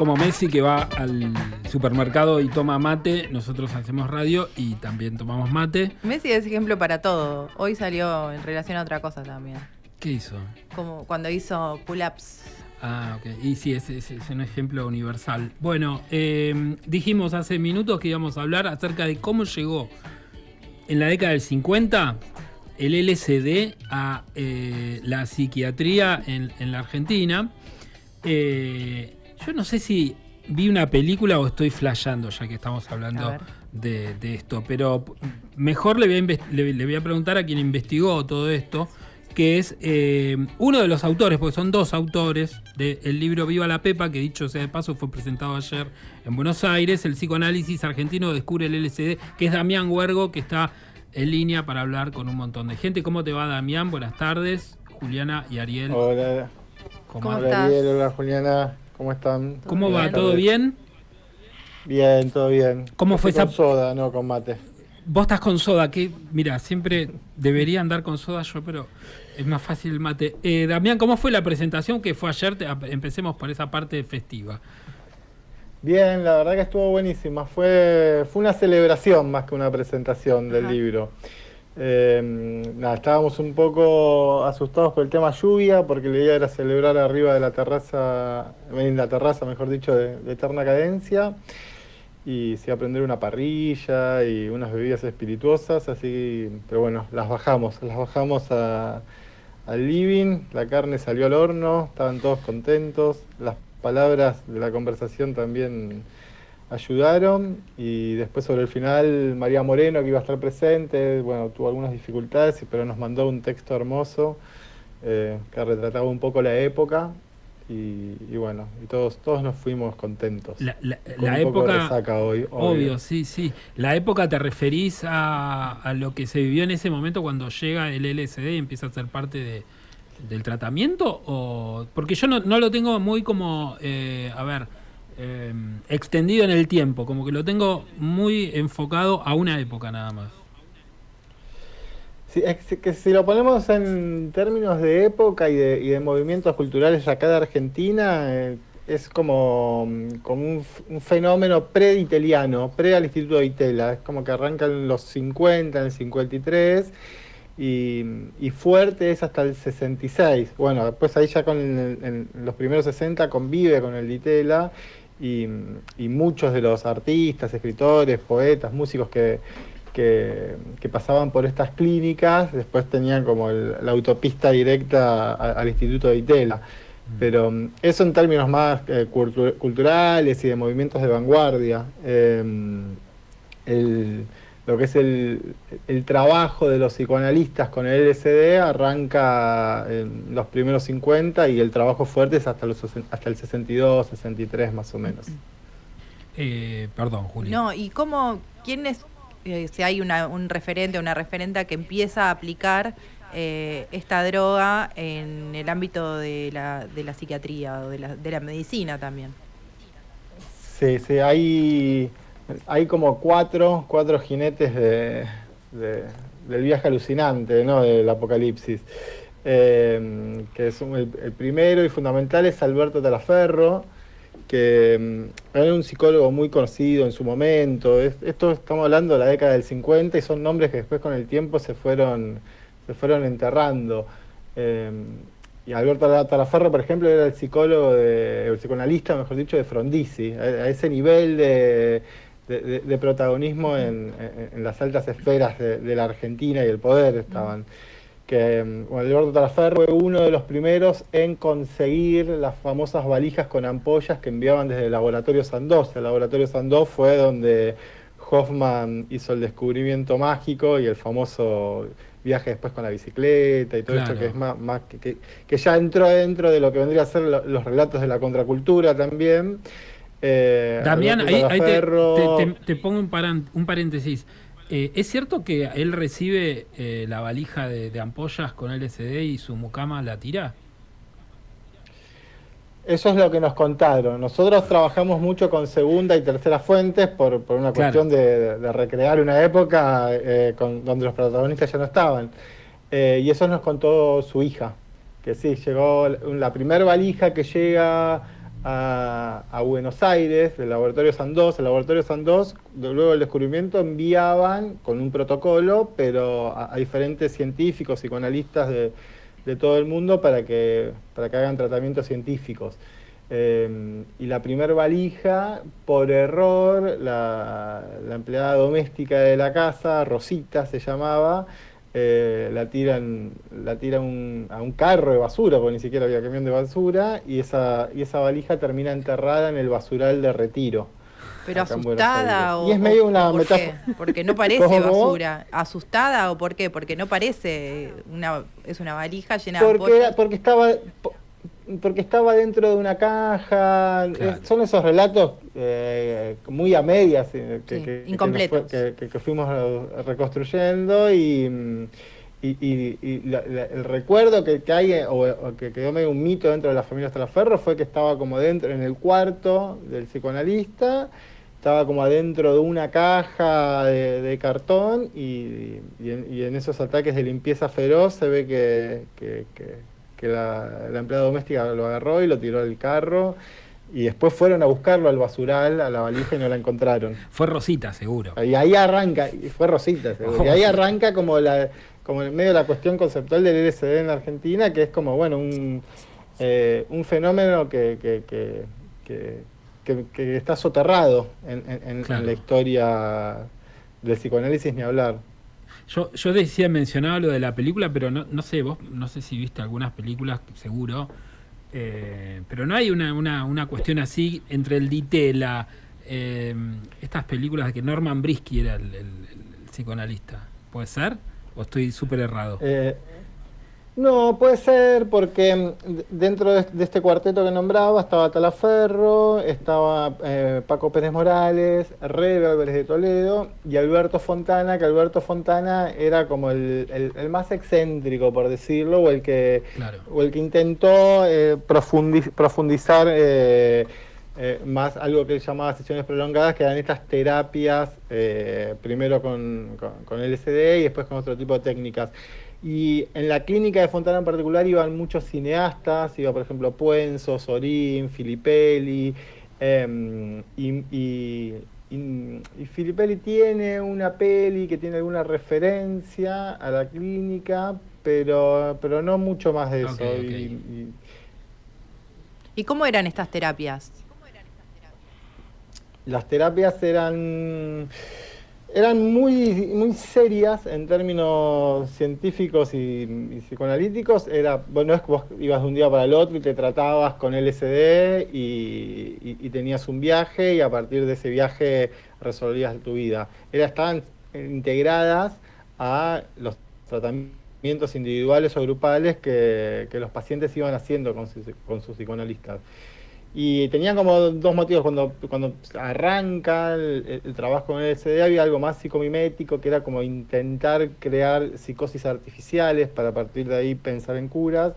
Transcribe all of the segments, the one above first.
como Messi que va al supermercado y toma mate, nosotros hacemos radio y también tomamos mate. Messi es ejemplo para todo. Hoy salió en relación a otra cosa también. ¿Qué hizo? Como cuando hizo pull-ups. Ah, ok. Y sí, es un ejemplo universal. Bueno, dijimos hace minutos que íbamos a hablar acerca de cómo llegó en la década del 50 el LSD a la psiquiatría en la Argentina. Yo no sé si vi una película o estoy flasheando, ya que estamos hablando de esto, pero mejor le voy a preguntar a quien investigó todo esto, que es uno de los autores, porque son dos autores del libro Viva la Pepa, que dicho sea de paso fue presentado ayer en Buenos Aires, el psicoanálisis argentino descubre el LSD, que es Damián Huergo, que está en línea para hablar con un montón de gente. ¿Cómo te va, Damián? Buenas tardes. Juliana y Ariel. Hola. ¿Cómo Hola, estás? Ariel, hola, Juliana. ¿Cómo están? ¿Cómo va? bien. ¿Todo bien? Bien, todo bien. ¿Cómo fue Estoy esa- con soda, no con mate. Vos estás con soda, que mira, siempre debería andar con soda yo, pero es más fácil el mate. Damián, ¿cómo fue la presentación que fue ayer? Empecemos por esa parte festiva. Bien, la verdad que estuvo buenísima. Fue una celebración más que una presentación del Ajá. libro. Nada, estábamos un poco asustados por el tema lluvia, porque la idea era celebrar arriba de la terraza, en la terraza, mejor dicho, de Eterna Cadencia. Y sí, aprender una parrilla y unas bebidas espirituosas, así, pero bueno, las bajamos al living, la carne salió al horno, estaban todos contentos, las palabras de la conversación también ayudaron, y después sobre el final María Moreno, que iba a estar presente, bueno, tuvo algunas dificultades, pero nos mandó un texto hermoso que retrataba un poco la época. Y bueno, y todos nos fuimos contentos. La Con un poco de época, resaca hoy, obvio, sí. La época, ¿te referís a lo que se vivió en ese momento cuando llega el LSD y empieza a ser parte del tratamiento? O porque yo no lo tengo muy como, extendido en el tiempo, como que lo tengo muy enfocado a una época nada más. Sí, que si lo ponemos en términos de época y de movimientos culturales acá de Argentina, es como un fenómeno pre-italiano, pre al Instituto de Itela. Es como que arranca en los 50, en el 53, y fuerte es hasta el 66. Bueno, después ahí ya en los primeros 60 convive con el de Itela, y muchos de los artistas, escritores, poetas, músicos que pasaban por estas clínicas, después tenían como la autopista directa al Instituto de Itela. Pero eso en términos más culturales y de movimientos de vanguardia. Lo que es el trabajo de los psicoanalistas con el LSD arranca en los primeros 50, y el trabajo fuerte es hasta el 62, 63 más o menos. Perdón, Juli. No, ¿y quién es, si hay un referente o una referenta que empieza a aplicar esta droga en el ámbito de la psiquiatría o de la medicina también? Sí, hay como cuatro jinetes del viaje alucinante, ¿no? Del apocalipsis. Que es el primero y fundamental es Alberto Talaferro, que era un psicólogo muy conocido en su momento. Esto estamos hablando de la década del 50, y son nombres que después con el tiempo se fueron enterrando. Y Alberto Talaferro, por ejemplo, era el psicoanalista, mejor dicho, de Frondizi, a ese nivel de protagonismo en las altas esferas de la Argentina y el poder estaban. Bueno, Alberto Talaferro fue uno de los primeros en conseguir las famosas valijas con ampollas que enviaban desde el laboratorio Sandoz. El laboratorio Sandoz fue donde Hoffman hizo el descubrimiento mágico y el famoso viaje después con la bicicleta y todo Claro. esto, que es más que ya entró dentro de lo que vendría a ser los relatos de la contracultura también. Damián, Alberto ahí Talaferro. te pongo un paréntesis. ¿Es cierto que él recibe la valija de ampollas con LSD y su mucama la tira? Eso es lo que nos contaron. Nosotros trabajamos mucho con segunda y tercera fuentes por una Claro. cuestión de recrear una época donde los protagonistas ya no estaban. Y eso nos contó su hija, que sí, llegó la primera valija que llega a Buenos Aires, del laboratorio Sandoz. El laboratorio Sandoz, luego del descubrimiento, enviaban con un protocolo, pero a diferentes científicos, psicoanalistas de todo el mundo para que hagan tratamientos científicos. Y la primer valija, por error, la empleada doméstica de la casa, Rosita se llamaba, la tira a un carro de basura, porque ni siquiera había camión de basura, y esa valija termina enterrada en el basural de Retiro. Pero asustada y es medio una ¿por qué? metáfora. Porque no parece basura. ¿Asustada o por qué? Porque no parece es una valija llena de ampollas. Porque estaba dentro de una caja. Claro. Son esos relatos muy a medias incompletos. Que fuimos reconstruyendo y el recuerdo que hay, o que quedó medio un mito dentro de la familia Talaferro, fue que estaba como dentro, en el cuarto del psicoanalista, estaba como adentro de una caja de cartón y en esos ataques de limpieza feroz se ve que la empleada doméstica lo agarró y lo tiró del carro, y después fueron a buscarlo al basural, a la valija, y no la encontraron. Fue Rosita, seguro. Y ahí arranca, y fue Rosita, seguro. Y ahí arranca como en medio de la cuestión conceptual del LSD en Argentina, que es como, bueno, un fenómeno que está soterrado Claro. en la historia del psicoanálisis, ni hablar. Yo mencionaba lo de la película, pero no sé, vos no sé si viste algunas películas, seguro, pero no hay una cuestión así entre el Ditela, estas películas de que Norman Brisky era el psicoanalista. ¿Puede ser? ¿O estoy súper errado? No, puede ser, porque dentro de este cuarteto que nombraba estaba Talaferro, estaba Paco Pérez Morales, Rebe Álvarez de Toledo y Alberto Fontana, que Alberto Fontana era como el más excéntrico, por decirlo, o el que intentó profundizar más algo que él llamaba sesiones prolongadas, que eran estas terapias, primero con LSD y después con otro tipo de técnicas. Y en la clínica de Fontana en particular iban muchos cineastas, iba por ejemplo Puenzo, Sorín, Filippelli, y Filippelli tiene una peli que tiene alguna referencia a la clínica, pero no mucho más de eso. Okay. ¿Y cómo eran estas terapias? Las terapias eran muy serias en términos científicos y psicoanalíticos. Bueno, es que vos ibas de un día para el otro y te tratabas con LSD y tenías un viaje, y a partir de ese viaje resolvías tu vida. Estaban integradas a los tratamientos individuales o grupales que los pacientes iban haciendo con sus psicoanalistas. Y tenían como dos motivos. Cuando arranca el trabajo con el LSD, había algo más psicomimético, que era como intentar crear psicosis artificiales para a partir de ahí pensar en curas.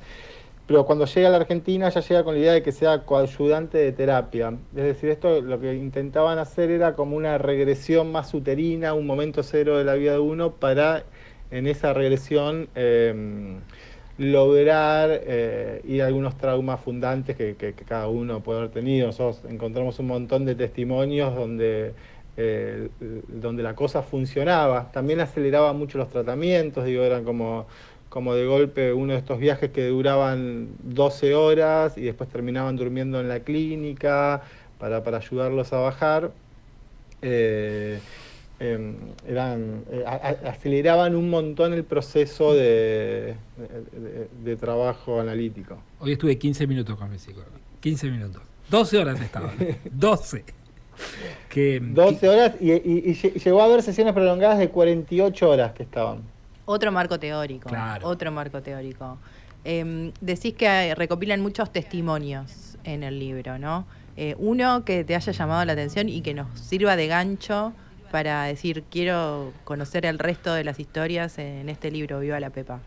Pero cuando llega a la Argentina ya llega con la idea de que sea coayudante de terapia. Es decir, esto lo que intentaban hacer era como una regresión más uterina, un momento cero de la vida de uno, para en esa regresión lograr ir a algunos traumas fundantes que cada uno puede haber tenido. Nosotros encontramos un montón de testimonios donde la cosa funcionaba. También aceleraba mucho los tratamientos, eran como de golpe uno de estos viajes que duraban 12 horas y después terminaban durmiendo en la clínica para ayudarlos a bajar. Aceleraban un montón el proceso de trabajo analítico. Hoy estuve 15 minutos con mi psicólogo. 15 minutos. 12 horas estaba. 12. 12 horas y llegó a haber sesiones prolongadas de 48 horas que estaban. Otro marco teórico. Claro. Otro marco teórico. Decís que recopilan muchos testimonios en el libro, ¿no? Uno que te haya llamado la atención y que nos sirva de gancho para decir, quiero conocer el resto de las historias en este libro, Viva la Pepa.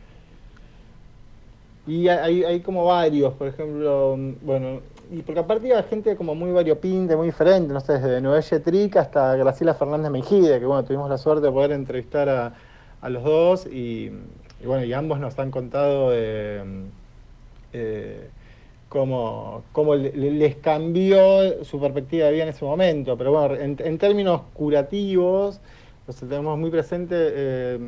Y hay como varios, por ejemplo, bueno, y porque aparte iba gente como muy variopinta, muy diferente, no sé, desde Noelle Tric hasta Graciela Fernández Mejide, que bueno, tuvimos la suerte de poder entrevistar a los dos, y bueno, y ambos nos han contado cómo les cambió su perspectiva de vida en ese momento. Pero bueno, en términos curativos, tenemos muy presente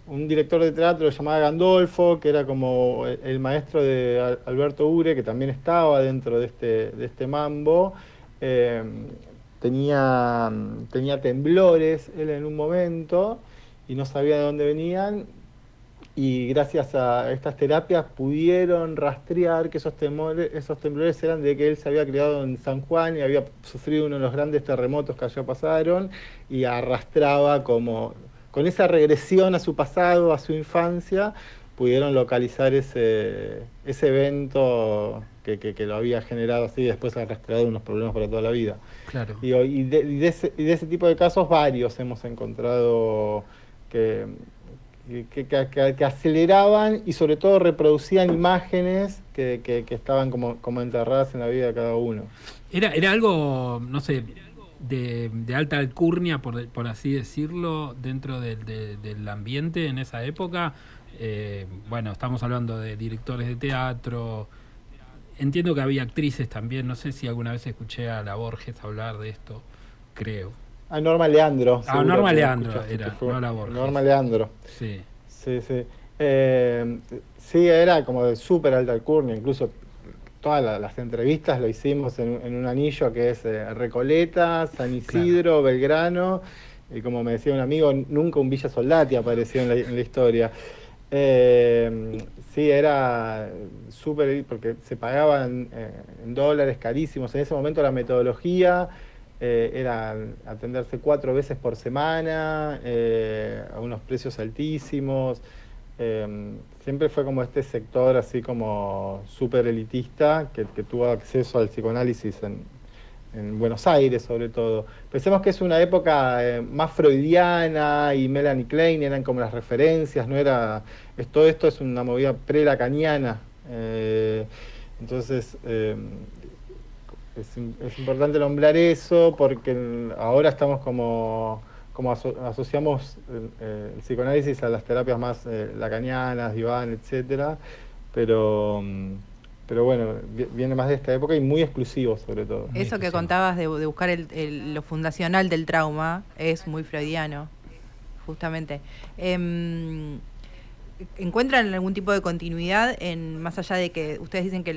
un director de teatro llamado Gandolfo, que era como el maestro de Alberto Ure, que también estaba dentro de este mambo. Tenía temblores él en un momento y no sabía de dónde venían, y gracias a estas terapias pudieron rastrear que esos temblores eran de que él se había criado en San Juan y había sufrido uno de los grandes terremotos que allá pasaron, y arrastraba como, con esa regresión a su pasado, a su infancia, pudieron localizar ese evento que lo había generado así, y después ha arrastrado unos problemas para toda la vida. Claro. Y de ese tipo de casos varios hemos encontrado que aceleraban y sobre todo reproducían imágenes que estaban como enterradas en la vida de cada uno. Era algo, no sé, de alta alcurnia, por así decirlo, dentro del ambiente en esa época. Bueno, estamos hablando de directores de teatro. Entiendo que había actrices también. No sé si alguna vez escuché a la Borges hablar de esto, creo. A Norma Leandro. Norma Leandro era, no la Borges. Norma Leandro. Sí. Sí. Sí, era como de súper alta alcurnia. Incluso todas las entrevistas lo hicimos en un anillo que es Recoleta, San Isidro, claro, Belgrano. Y como me decía un amigo, nunca un Villa Soldati apareció en la historia. Sí, era súper, porque se pagaban en dólares carísimos. En ese momento la metodología era atenderse 4 veces por semana, a unos precios altísimos. Siempre fue como este sector así como súper elitista que tuvo acceso al psicoanálisis en Buenos Aires sobre todo. Pensemos que es una época más freudiana, y Melanie Klein eran como las referencias, no era... Todo esto es una movida pre-lacaniana. Entonces es importante nombrar eso, porque ahora estamos como asociamos el psicoanálisis a las terapias más lacanianas, Diván, etcétera, pero bueno, viene más de esta época y muy exclusivo sobre todo. Eso que contabas de buscar lo fundacional del trauma es muy freudiano, justamente. ¿Encuentran algún tipo de continuidad más allá de que ustedes dicen que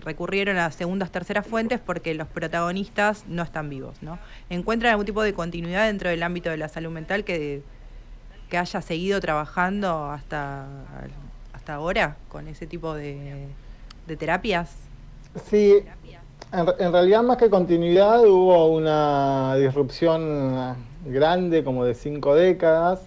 recurrieron a segundas, terceras fuentes porque los protagonistas no están vivos, ¿no? ¿Encuentran algún tipo de continuidad dentro del ámbito de la salud mental que haya seguido trabajando hasta ahora con ese tipo de terapias? Sí, en realidad más que continuidad hubo una disrupción grande como de 5 décadas.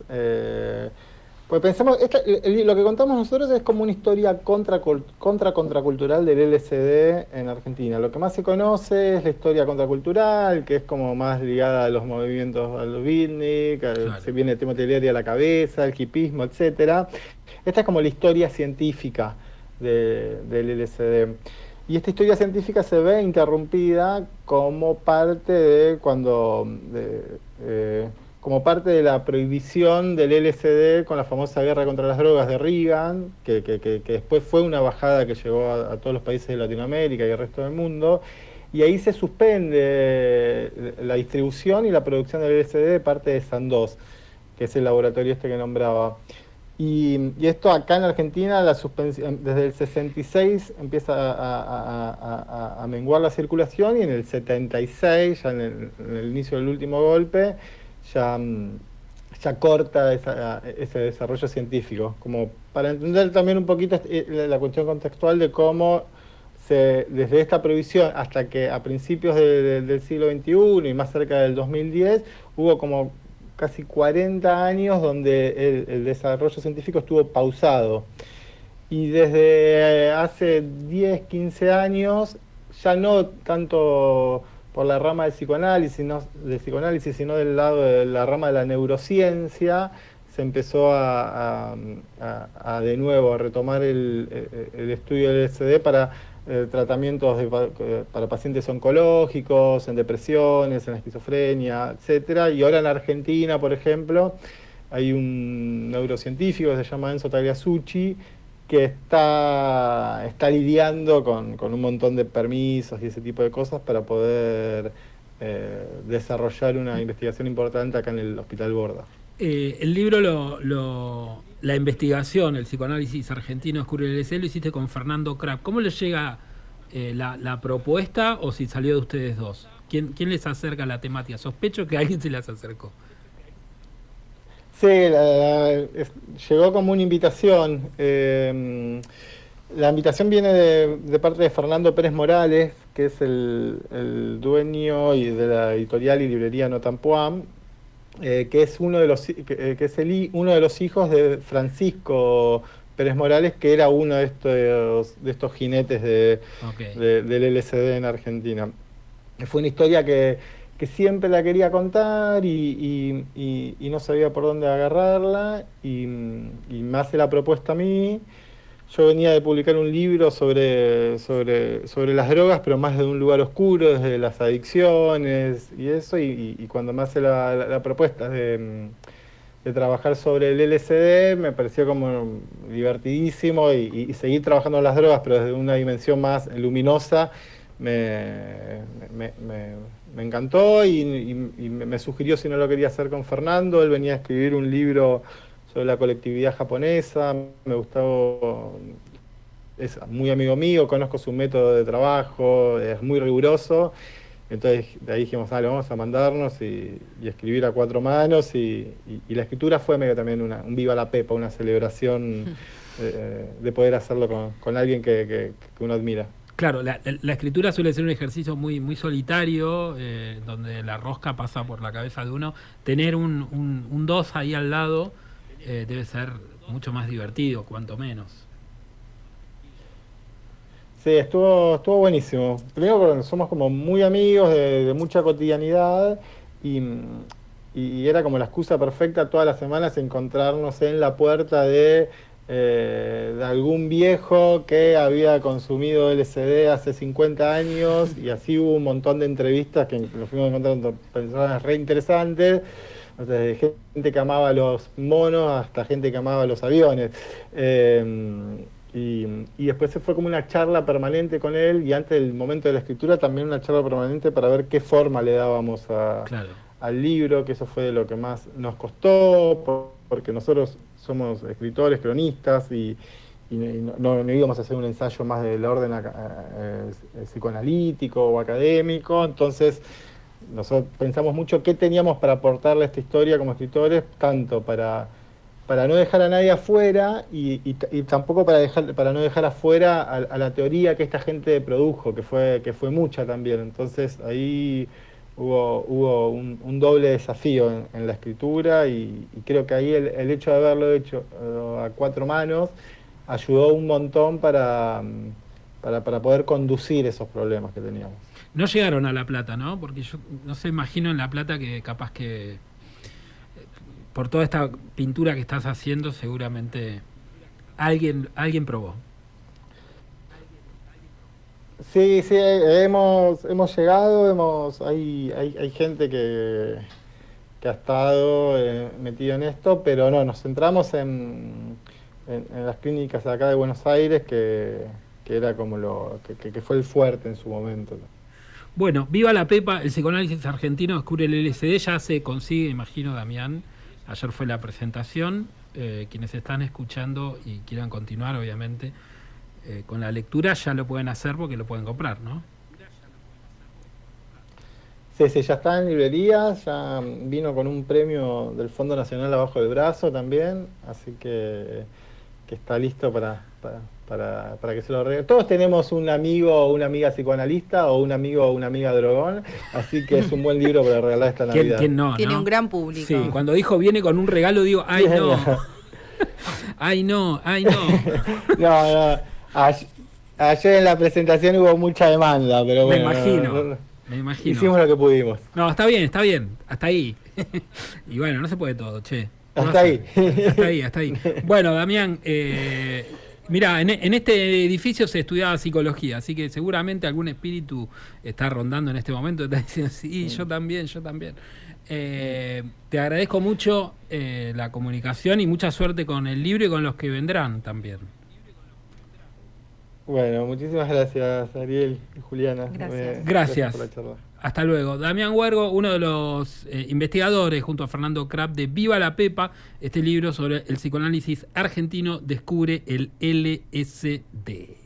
Pues pensamos, lo que contamos nosotros es como una historia contracultural del LSD en Argentina. Lo que más se conoce es la historia contracultural, que es como más ligada a los movimientos, a los beatnik, claro, se viene Timothy Leary a la cabeza, el hipismo, etcétera. Esta es como la historia científica del LSD. Y esta historia científica se ve interrumpida como parte de como parte de la prohibición del LSD con la famosa guerra contra las drogas de Reagan, que después fue una bajada que llegó a todos los países de Latinoamérica y el resto del mundo, y ahí se suspende la distribución y la producción del LSD de parte de Sandoz, que es el laboratorio que nombraba. Y esto acá en Argentina, la suspensión, desde el 66 empieza a menguar la circulación, y en el 76, ya en el inicio del último golpe, ya corta ese desarrollo científico, como para entender también un poquito la cuestión contextual de cómo desde esta prohibición hasta que a principios del siglo XXI y más cerca del 2010 hubo como casi 40 años donde el desarrollo científico estuvo pausado, y desde hace 10, 15 años ya no tanto por la rama del psicoanálisis, sino del lado de la rama de la neurociencia, se empezó de nuevo a retomar el estudio del LSD para tratamientos para pacientes oncológicos, en depresiones, en esquizofrenia, etcétera. Y ahora en Argentina, por ejemplo, hay un neurocientífico que se llama Enzo Tagliasucci, que está lidiando con un montón de permisos y ese tipo de cosas para poder desarrollar una investigación importante acá en el Hospital Borda. El libro, la investigación, el psicoanálisis argentino descubre el LSD, lo hiciste con Fernando Krapp. ¿Cómo les llega la propuesta o si salió de ustedes dos? ¿Quién les acerca la temática? Sospecho que alguien se las acercó. Sí, llegó como una invitación. La invitación viene de parte de Fernando Pérez Morales, que es el dueño de la editorial y librería Notampuam, que es uno de uno de los hijos de Francisco Pérez Morales, que era uno de estos jinetes del LSD en Argentina. Fue una historia que siempre la quería contar y no sabía por dónde agarrarla, y me hace la propuesta a mí. Yo venía de publicar un libro sobre las drogas, pero más desde un lugar oscuro, desde las adicciones y eso, y cuando me hace la propuesta de trabajar sobre el LSD, me pareció como divertidísimo, y seguir trabajando en las drogas, pero desde una dimensión más luminosa, me encantó, y me sugirió si no lo quería hacer con Fernando. Él venía a escribir un libro sobre la colectividad japonesa, me gustó, es muy amigo mío, conozco su método de trabajo, es muy riguroso. Entonces de ahí dijimos, dale, vamos a mandarnos y escribir a cuatro manos, y la escritura fue medio también un viva la pepa, una celebración de poder hacerlo con alguien que uno admira. Claro, la escritura suele ser un ejercicio muy, muy solitario, donde la rosca pasa por la cabeza de uno. Tener un dos ahí al lado debe ser mucho más divertido, cuanto menos. Sí, estuvo buenísimo. Primero porque somos como muy amigos de mucha cotidianidad, y era como la excusa perfecta todas las semanas encontrarnos en la puerta de algún viejo que había consumido LSD hace 50 años, y así hubo un montón de entrevistas que nos fuimos encontrando personas re interesantes, desde gente que amaba los monos hasta gente que amaba los aviones. Y después se fue como una charla permanente con él, y antes del momento de la escritura también una charla permanente para ver qué forma le dábamos al libro, que eso fue lo que más nos costó, porque nosotros somos escritores, cronistas, y no íbamos a hacer un ensayo más del orden psicoanalítico o académico. Entonces nosotros pensamos mucho qué teníamos para aportarle a esta historia como escritores, tanto para no dejar a nadie afuera, y tampoco para no dejar afuera a la teoría que esta gente produjo, que fue mucha también. Entonces ahí hubo un doble desafío en la escritura, y creo que ahí el hecho de haberlo hecho a cuatro manos ayudó un montón para poder conducir esos problemas que teníamos. No llegaron a La Plata, ¿no? Porque yo no sé, imagino en La Plata que capaz que por toda esta pintura que estás haciendo seguramente alguien probó. Sí, hemos llegado, hay gente que ha estado metido en esto, pero no, nos centramos en las clínicas de acá de Buenos Aires, que era como que fue el fuerte en su momento. Bueno, viva la Pepa, el psicoanálisis argentino descubre el LSD, ya se consigue, imagino, Damián. Ayer fue la presentación. Quienes están escuchando y quieran continuar, obviamente, con la lectura, ya lo pueden hacer porque lo pueden comprar, ¿no? Sí, ya está en librerías, ya vino con un premio del Fondo Nacional abajo del brazo también, así que está listo para que se lo regalen. Todos tenemos un amigo o una amiga psicoanalista, o un amigo o una amiga drogón, así que es un buen libro para regalar esta Navidad. ¿Quién no, Tiene no? un gran público. Sí, cuando dijo viene con un regalo, digo, ¡ay no! ¡Ay no! ¡Ay no! No. Ayer en la presentación hubo mucha demanda, pero bueno. Me imagino. Hicimos lo que pudimos. No, está bien, hasta ahí. Y bueno, no se puede todo, che. Hasta ahí. Bueno, Damián, mira, en este edificio se estudiaba psicología, así que seguramente algún espíritu está rondando en este momento, está diciendo, sí, yo también. Te agradezco mucho la comunicación, y mucha suerte con el libro y con los que vendrán también. Bueno, muchísimas gracias, Ariel y Juliana. Gracias. Gracias. Por la charla. Hasta luego. Damián Huergo, uno de los investigadores, junto a Fernando Krapp, de Viva la Pepa, este libro sobre el psicoanálisis argentino descubre el LSD.